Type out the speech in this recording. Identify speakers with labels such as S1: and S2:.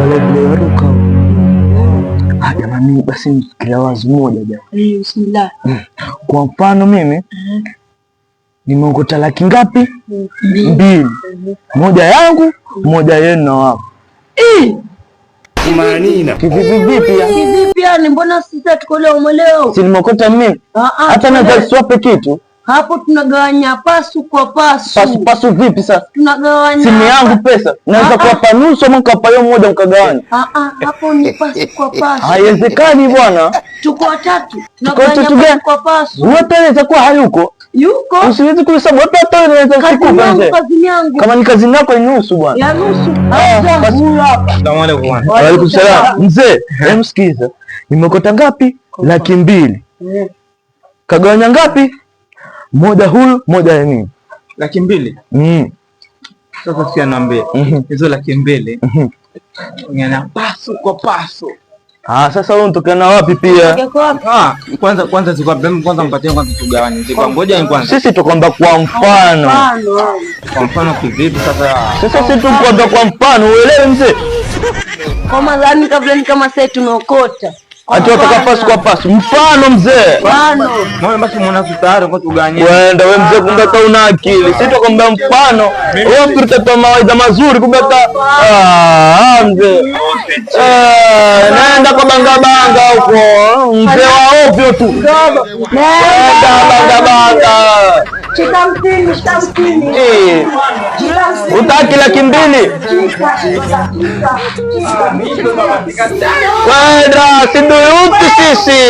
S1: wale vile waruka. Jamani, basi kila wazo moja jamani.
S2: Bismillah.
S1: Kwa mfano mimi nimeokota laki ngapi? 2. Moja yangu, moja yenu na wako.
S3: Manina.
S2: Kivipi yani, mbona sisi tuko leo?
S1: Si nimeokota mimi. Hata naweza swape kitu.
S2: Hapo tunagawanya pasu kwa pasu.
S1: Pasu vipi sasa?
S2: Tunagawanya.
S1: Simu yangu pesa. Naweza kuwapa nusu ama nikapa hiyo moja mkagawanya.
S2: Hapo ni pasu kwa pasu.
S1: Haiwezekani bwana.
S2: Tuko watatu. Tunagawanya pasu kwa pasu.
S1: Wote inaweza kuwa hayuko.
S2: Yuko.
S1: Usiwezi kuhesabu wote inaweza kukupa nje.
S2: Kazi yangu.
S1: Kama ni kazi yako ni nusu bwana.
S2: Ya nusu.
S3: Asalamu alaykum.
S1: Wa alaykum salaam. Mzee, msikiza. Nimeokota ngapi? Laki 2. Kagawanya ngapi? Moja huyu, moja ya mimi.
S3: Laki 2? Sasa si anaambia hizo laki 2 ngana pasu kwa pasu.
S1: Sasa wewe unatokana na wapi pia?
S3: Kwanza ziko kwanza mpatie kwanza tugawanye. Ziko ngoja ni kwanza.
S1: Sisi tukwamba kwa mfano.
S3: Kwa mfano kivipi sasa?
S1: Sisi tukwamba kwa mfano, uelewe mzee.
S2: Kwa madhani kabla ni kama sasa tumeokota.
S1: Ati wataka pasu kwa pasu. Mfano mzee.
S3: Mbona basi mwana tutaro kwa tuganye.
S1: Wenda wewe mzee, kumbe hata una akili. Sisi tukwambia mfano. Wewe ukitaka mawaidha mazuri kumbe hata mzee. Naenda kwa banga huko. Mzee wa ovyo tu. Naenda banga.
S2: Chitamtini.
S1: Utaki laki 2. Wenda siduyuti sisi.